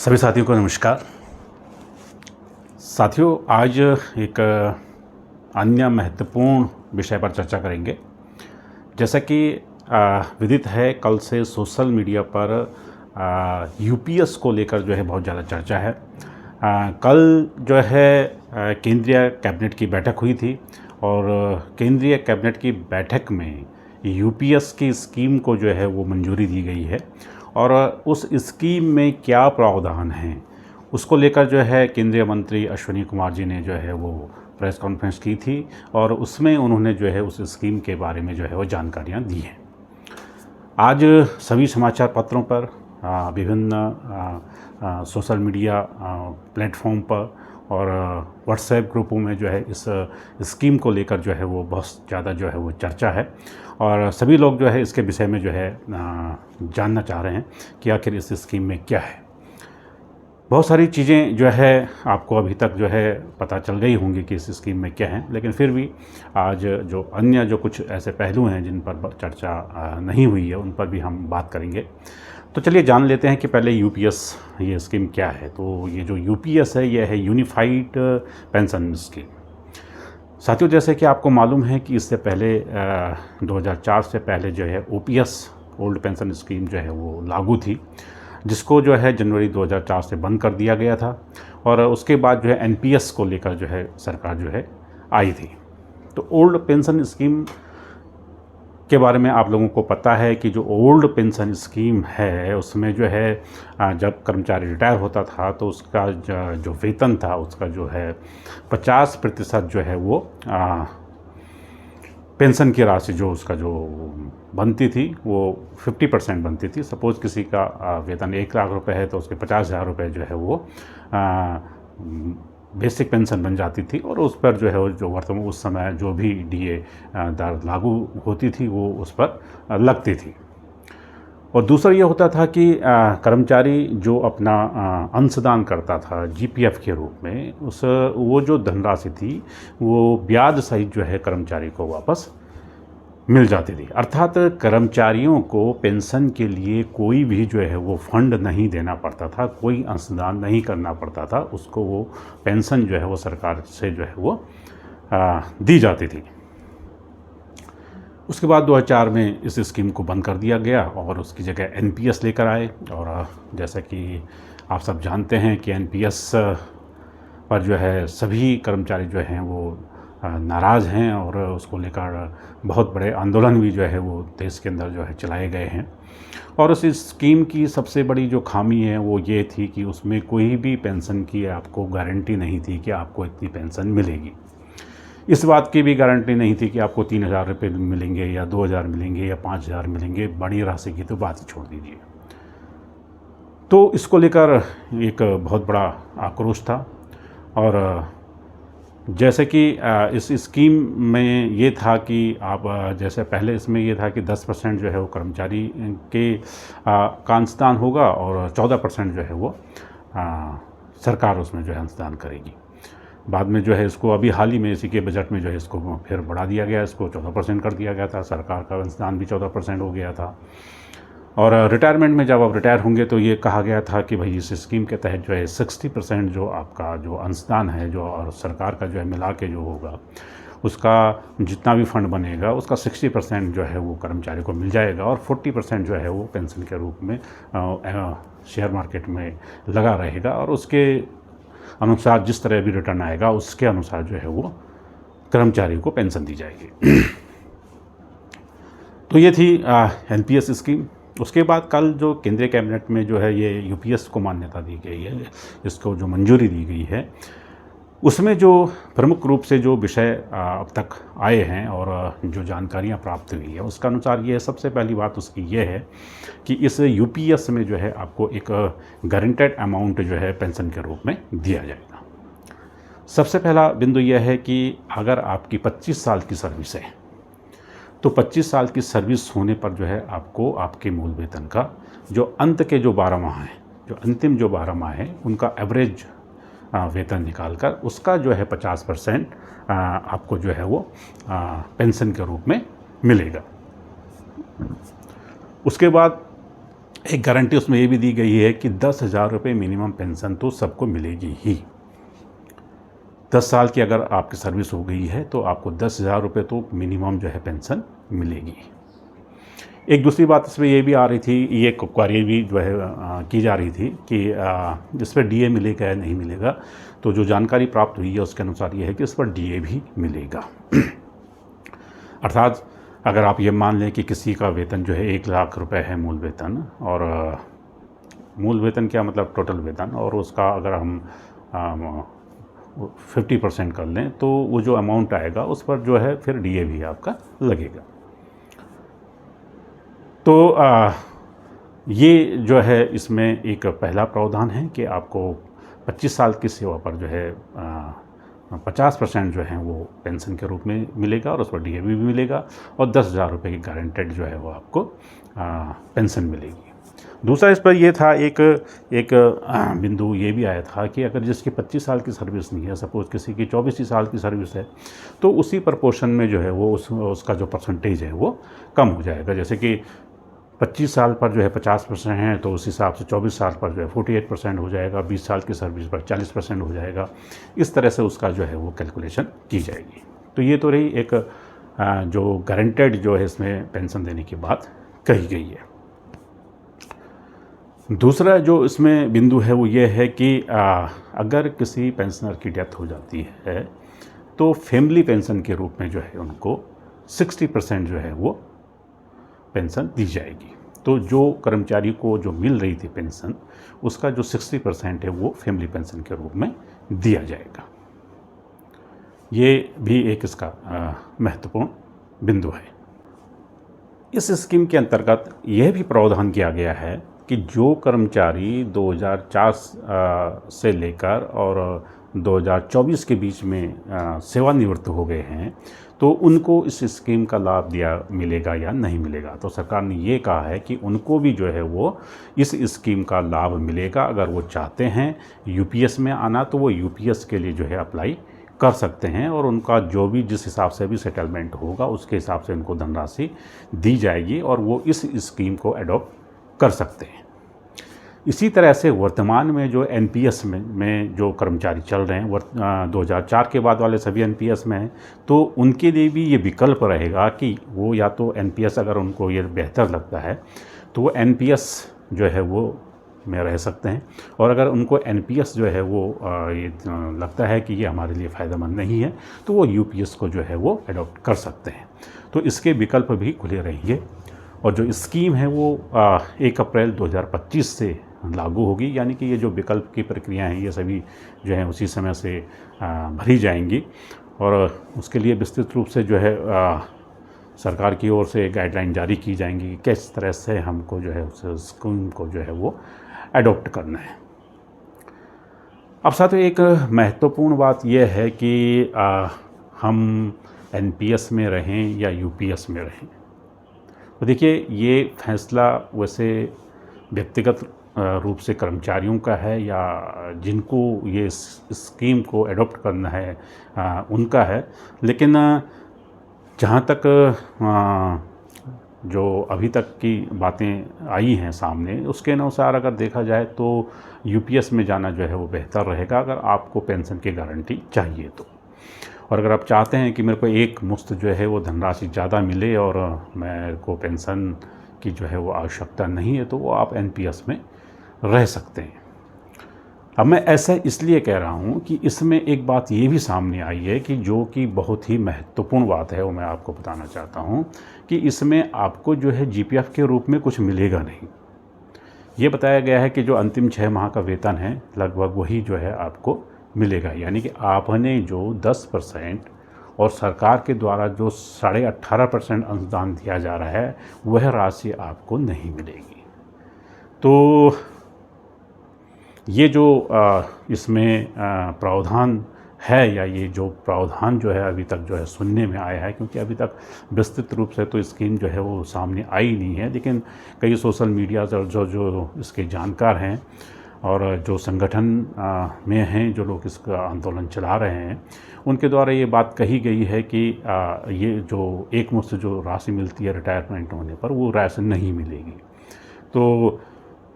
सभी साथियों को नमस्कार। साथियों, आज एक अन्य महत्वपूर्ण विषय पर चर्चा करेंगे। जैसा कि विदित है, कल से सोशल मीडिया पर यूपीएस को लेकर जो है बहुत ज़्यादा चर्चा है। कल जो है केंद्रीय कैबिनेट की बैठक हुई थी और केंद्रीय कैबिनेट की बैठक में यूपीएस की स्कीम को जो है वो मंजूरी दी गई है और उस स्कीम में क्या प्रावधान हैं उसको लेकर जो है केंद्रीय मंत्री अश्विनी कुमार जी ने जो है वो प्रेस कॉन्फ्रेंस की थी और उसमें उन्होंने जो है उस स्कीम के बारे में जो है वो जानकारियाँ दी हैं। आज सभी समाचार पत्रों पर विभिन्न सोशल मीडिया प्लेटफॉर्म पर और व्हाट्सएप ग्रुपों में जो है इस स्कीम को लेकर जो है वो बहुत ज़्यादा जो है वो चर्चा है और सभी लोग जो है इसके विषय में जो है जानना चाह रहे हैं कि आखिर इस स्कीम में क्या है। बहुत सारी चीज़ें जो है आपको अभी तक जो है पता चल गई होंगी कि इस स्कीम में क्या है, लेकिन फिर भी आज जो अन्य जो कुछ ऐसे पहलू हैं जिन पर चर्चा नहीं हुई है उन पर भी हम बात करेंगे। तो चलिए जान लेते हैं कि पहले यूपीएस ये स्कीम क्या है। तो ये जो यूपीएस है, ये है यूनिफाइड पेंशन स्कीम। साथियों, जैसे कि आपको मालूम है कि इससे पहले 2004 से पहले जो है ओपीएस ओल्ड पेंशन स्कीम जो है वो लागू थी, जिसको जो है जनवरी 2004 से बंद कर दिया गया था और उसके बाद जो है एनपीएस को लेकर जो है सरकार जो है आई थी। तो ओल्ड पेंशन स्कीम के बारे में आप लोगों को पता है कि जो ओल्ड पेंशन स्कीम है उसमें जो है जब कर्मचारी रिटायर होता था तो उसका जो वेतन था उसका जो है 50% जो है वो पेंशन की राशि जो उसका जो बनती थी वो 50% बनती थी। सपोज़ किसी का वेतन 1 लाख रुपए है तो उसके 50,000 रुपये जो है वो बेसिक पेंशन बन जाती थी और उस पर जो है जो वर्तमान उस समय जो भी डीए दर लागू होती थी वो उस पर लगती थी। और दूसरा ये होता था कि कर्मचारी जो अपना अंशदान करता था जीपीएफ के रूप में वो जो धनराशि थी वो ब्याज सहित जो है कर्मचारी को वापस मिल जाती थी। अर्थात कर्मचारियों को पेंशन के लिए कोई भी जो है वो फंड नहीं देना पड़ता था, कोई अंशदान नहीं करना पड़ता था, उसको वो पेंशन जो है वो सरकार से जो है वो दी जाती थी। उसके बाद 2004 में इस स्कीम को बंद कर दिया गया और उसकी जगह एनपीएस लेकर आए। और जैसा कि आप सब जानते हैं कि एनपीएस पर जो है सभी कर्मचारी जो हैं वो नाराज़ हैं और उसको लेकर बहुत बड़े आंदोलन भी जो है वो देश के अंदर जो है चलाए गए हैं। और उस स्कीम की सबसे बड़ी जो खामी है वो ये थी कि उसमें कोई भी पेंशन की आपको गारंटी नहीं थी कि आपको इतनी पेंशन मिलेगी। इस बात की भी गारंटी नहीं थी कि आपको 3,000 रुपये मिलेंगे या 2,000 मिलेंगे या 5,000 मिलेंगे। बड़ी राशि की तो बात ही छोड़ दीजिए। तो इसको लेकर एक बहुत बड़ा आक्रोश था और जैसे कि इस स्कीम में ये था कि आप जैसे पहले इसमें ये था कि 10% जो है वो कर्मचारी के का अंशदान होगा और 14% जो है वो सरकार उसमें जो है अंशदान करेगी। बाद में जो है इसको अभी हाल ही में इसी के बजट में जो है इसको फिर बढ़ा दिया गया, इसको 14% कर दिया गया था। सरकार का अंशदान भी 14% हो गया था। और रिटायरमेंट में जब आप रिटायर होंगे तो ये कहा गया था कि भाई इस स्कीम के तहत जो है 60% जो आपका जो अंशदान है जो और सरकार का जो है मिला के जो होगा उसका जितना भी फंड बनेगा उसका 60% जो है वो कर्मचारी को मिल जाएगा और 40% जो है वो पेंशन के रूप में शेयर मार्केट में लगा रहेगा और उसके अनुसार जिस तरह भी रिटर्न आएगा उसके अनुसार जो है वो कर्मचारी को पेंशन दी जाएगी। तो ये थी एनपीएस स्कीम। उसके बाद कल जो केंद्रीय कैबिनेट में जो है ये यूपीएस को मान्यता दी गई है, इसको जो मंजूरी दी गई है, उसमें जो प्रमुख रूप से जो विषय अब तक आए हैं और जो जानकारियां प्राप्त हुई है उसका अनुसार ये सबसे पहली बात उसकी ये है कि इस यूपीएस में जो है आपको एक गारंटेड अमाउंट जो है पेंशन के रूप में दिया जाएगा। सबसे पहला बिंदु यह है कि अगर आपकी 25 साल की सर्विस है तो 25 साल की सर्विस होने पर जो है आपको आपके मूल वेतन का जो अंत के जो 12 माह हैं, जो अंतिम जो 12 माह हैं उनका एवरेज वेतन निकालकर उसका जो है 50% आपको जो है वो पेंशन के रूप में मिलेगा। उसके बाद एक गारंटी उसमें ये भी दी गई है कि 10,000 रुपये मिनिमम पेंशन तो सबको मिलेगी ही। 10 साल की अगर आपकी सर्विस हो गई है तो आपको 10,000 रुपये तो मिनिमम जो है पेंशन मिलेगी। एक दूसरी बात इसमें ये भी आ रही थी, ये क्वारी भी जो है की जा रही थी कि इस पर डीए मिलेगा या नहीं मिलेगा। तो जो जानकारी प्राप्त हुई है उसके अनुसार ये है कि इस पर डीए भी मिलेगा। अर्थात अगर आप ये मान लें कि किसी का वेतन जो है 1,00,000 रुपये है मूल वेतन, और मूल वेतन क्या मतलब टोटल वेतन, और उसका अगर हम 50% कर लें तो वो जो अमाउंट आएगा उस पर जो है फिर डीए भी आपका लगेगा। तो ये जो है इसमें एक पहला प्रावधान है कि आपको 25 साल की सेवा पर जो है 50% जो है वो पेंशन के रूप में मिलेगा और उस पर डीए भी मिलेगा, और 10,000 रुपये की गारंटेड जो है वो आपको पेंशन मिलेगी। दूसरा इस पर ये था एक बिंदु ये भी आया था कि अगर जिसकी 25 साल की सर्विस नहीं है, सपोज़ किसी की 24 ही साल की सर्विस है, तो उसी प्रपोर्शन में जो है वो उसका जो परसेंटेज है वो कम हो जाएगा। जैसे कि 25 साल पर जो है 50% है तो उस हिसाब से 24 साल पर जो है 48% हो जाएगा, 20 साल की सर्विस पर 40% हो जाएगा। इस तरह से उसका जो है वो कैलकुलेशन की जाएगी। तो ये तो रही एक जो गारंटेड जो है इसमें पेंशन देने की बात कही गई है। दूसरा जो इसमें बिंदु है वो ये है कि अगर किसी पेंशनर की डेथ हो जाती है तो फैमिली पेंशन के रूप में जो है उनको 60% जो है वो पेंशन दी जाएगी। तो जो कर्मचारी को जो मिल रही थी पेंशन, उसका जो 60% है वो फैमिली पेंशन के रूप में दिया जाएगा। ये भी एक इसका महत्वपूर्ण बिंदु है। इस स्कीम के अंतर्गत यह भी प्रावधान किया गया है कि जो कर्मचारी 2004 से लेकर और 2024 के बीच में सेवानिवृत्त हो गए हैं तो उनको इस स्कीम का लाभ मिलेगा या नहीं मिलेगा। तो सरकार ने ये कहा है कि उनको भी जो है वो इस स्कीम का लाभ मिलेगा। अगर वो चाहते हैं यूपीएस में आना तो वो यूपीएस के लिए जो है अप्लाई कर सकते हैं, और उनका जो भी जिस हिसाब से भी सेटलमेंट होगा उसके हिसाब से उनको धनराशि दी जाएगी और वो इस स्कीम को अडॉप्ट कर सकते हैं। इसी तरह से वर्तमान में जो एनपीएस में जो कर्मचारी चल रहे हैं 2004 के बाद वाले सभी एनपीएस में हैं, तो उनके लिए भी ये विकल्प रहेगा कि वो या तो एनपीएस अगर उनको ये बेहतर लगता है तो वो एनपीएस जो है वो में रह सकते हैं, और अगर उनको एनपीएस जो है वो ये लगता है कि ये हमारे लिए फ़ायदेमंद नहीं है तो वो यूपीएस को जो है वो अडॉप्ट कर सकते हैं। तो इसके विकल्प भी खुले रहेंगे, और जो स्कीम है वो 1 अप्रैल 2025 से लागू होगी। यानी कि ये जो विकल्प की प्रक्रिया हैं ये सभी जो है उसी समय से भरी जाएंगी, और उसके लिए विस्तृत रूप से जो है सरकार की ओर से गाइडलाइन जारी की जाएंगी कि किस तरह से हमको जो है उस स्कीम को जो है वो एडॉप्ट करना है। अब साथ ही एक महत्वपूर्ण बात यह है कि हम एनपीएस में रहें या यूपीएस में रहें, तो देखिए ये फैसला वैसे व्यक्तिगत रूप से कर्मचारियों का है या जिनको ये स्कीम को एडॉप्ट करना है उनका है। लेकिन जहाँ तक जो अभी तक की बातें आई हैं सामने उसके अनुसार अगर देखा जाए तो यूपीएस में जाना जो है वो बेहतर रहेगा अगर आपको पेंशन की गारंटी चाहिए तो। और अगर आप चाहते हैं कि मेरे को एक मुश्त जो है वो धनराशि ज़्यादा मिले और मेरे को पेंशन की जो है वो आवश्यकता नहीं है तो वो आप एनपीएस में रह सकते हैं। अब मैं ऐसा इसलिए कह रहा हूँ कि इसमें एक बात ये भी सामने आई है कि जो कि बहुत ही महत्वपूर्ण बात है वो मैं आपको बताना चाहता हूँ कि इसमें आपको जो है जीपीएफ के रूप में कुछ मिलेगा नहीं। ये बताया गया है कि जो अंतिम 6 माह का वेतन है लगभग वही जो है आपको मिलेगा। यानी कि आपने जो 10% और सरकार के द्वारा जो 18.5% अनुदान दिया जा रहा है वह राशि आपको नहीं मिलेगी। तो ये जो इसमें प्रावधान है या ये जो प्रावधान जो है अभी तक जो है सुनने में आया है, क्योंकि अभी तक विस्तृत रूप से तो स्कीम जो है वो सामने आई नहीं है, लेकिन कई सोशल मीडिया और जो इसके जानकार हैं और जो संगठन में हैं जो लोग इसका आंदोलन चला रहे हैं उनके द्वारा ये बात कही गई है कि ये जो एकमुश्त जो राशि मिलती है रिटायरमेंट होने पर वो राशि नहीं मिलेगी। तो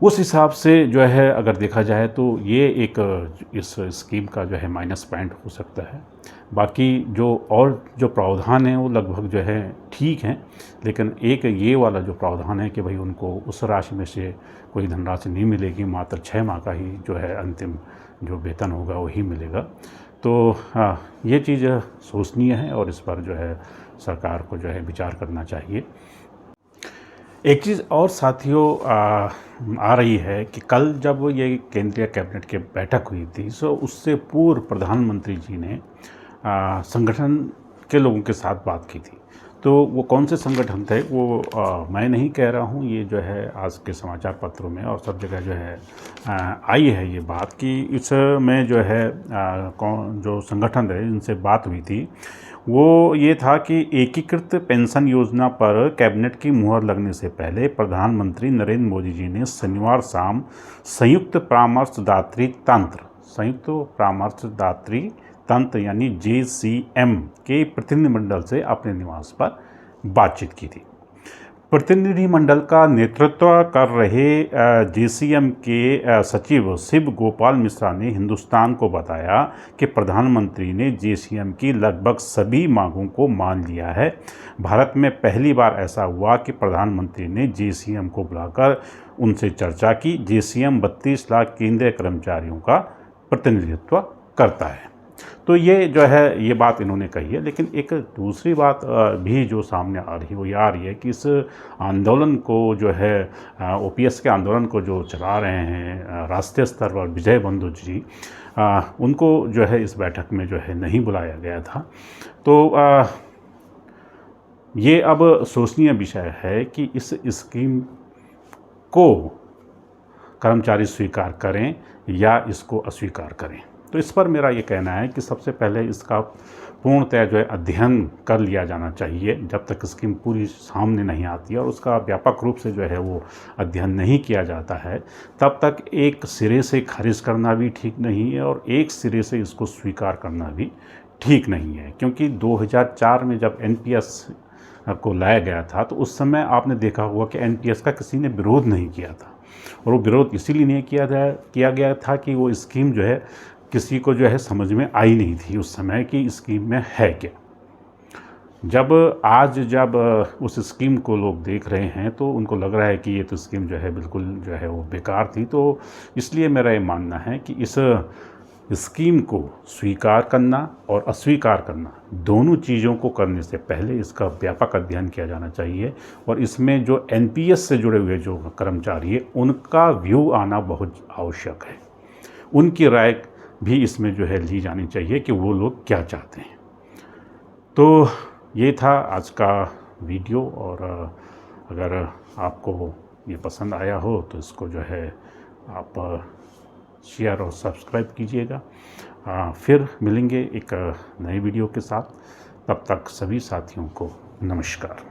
उस हिसाब से जो है अगर देखा जाए तो ये एक इस स्कीम का जो है माइनस पॉइंट हो सकता है। बाकी जो प्रावधान हैं वो लगभग जो है ठीक हैं, लेकिन एक ये वाला जो प्रावधान है कि भाई उनको उस राशि में से कोई धनराशि नहीं मिलेगी, मात्र 6 माह का ही जो है अंतिम जो वेतन होगा वही मिलेगा। तो हाँ, ये चीज़ सोचनीय है और इस पर जो है सरकार को जो है विचार करना चाहिए। एक चीज़ और साथियों आ रही है कि कल जब ये केंद्रीय कैबिनेट की बैठक हुई थी, सो उससे पूर्व प्रधानमंत्री जी ने संगठन के लोगों के साथ बात की थी। तो वो कौन से संगठन थे वो मैं नहीं कह रहा हूँ, ये जो है आज के समाचार पत्रों में और सब जगह जो है आई है ये बात कि इसमें जो है कौन जो संगठन है इनसे बात हुई थी, वो ये था कि एकीकृत पेंशन योजना पर कैबिनेट की मुहर लगने से पहले प्रधानमंत्री नरेंद्र मोदी जी ने शनिवार शाम संयुक्त परामर्शदात्री तंत्र यानी JCM के प्रतिनिधिमंडल से अपने निवास पर बातचीत की थी। प्रतिनिधिमंडल का नेतृत्व कर रहे JCM के सचिव शिव गोपाल मिश्रा ने हिंदुस्तान को बताया कि प्रधानमंत्री ने JCM की लगभग सभी मांगों को मान लिया है। भारत में पहली बार ऐसा हुआ कि प्रधानमंत्री ने JCM को बुलाकर उनसे चर्चा की। JCM 32 लाख केंद्रीय कर्मचारियों का प्रतिनिधित्व करता है। तो ये जो है ये बात इन्होंने कही है, लेकिन एक दूसरी बात भी जो सामने आ रही है वो ये आ रही है कि इस आंदोलन को जो है OPS के आंदोलन को जो चला रहे हैं राष्ट्रीय स्तर पर विजय बंधु जी, उनको जो है इस बैठक में जो है नहीं बुलाया गया था। तो ये अब सोचनीय विषय है कि इस स्कीम को कर्मचारी स्वीकार करें या इसको अस्वीकार करें। तो इस पर मेरा ये कहना है कि सबसे पहले इसका पूर्णतः जो है अध्ययन कर लिया जाना चाहिए। जब तक स्कीम पूरी सामने नहीं आती है और उसका व्यापक रूप से जो है वो अध्ययन नहीं किया जाता है, तब तक एक सिरे से खारिज करना भी ठीक नहीं है और एक सिरे से इसको स्वीकार करना भी ठीक नहीं है। क्योंकि 2004 में जब NPS को लाया गया था तो उस समय आपने देखा होगा कि NPS का किसी ने विरोध नहीं किया था, और वो विरोध इसीलिए नहीं किया गया था कि वो स्कीम जो है किसी को जो है समझ में आई नहीं थी उस समय कि स्कीम में है क्या। जब उस स्कीम को लोग देख रहे हैं तो उनको लग रहा है कि ये तो स्कीम जो है बिल्कुल जो है वो बेकार थी। तो इसलिए मेरा ये मानना है कि इस स्कीम को स्वीकार करना और अस्वीकार करना दोनों चीज़ों को करने से पहले इसका व्यापक अध्ययन किया जाना चाहिए, और इसमें जो NPS से जुड़े हुए जो कर्मचारी है उनका व्यू आना बहुत आवश्यक है। उनकी राय भी इसमें जो है ली जानी चाहिए कि वो लोग क्या चाहते हैं। तो ये था आज का वीडियो, और अगर आपको ये पसंद आया हो तो इसको जो है आप शेयर और सब्सक्राइब कीजिएगा। फिर मिलेंगे एक नए वीडियो के साथ। तब तक सभी साथियों को नमस्कार।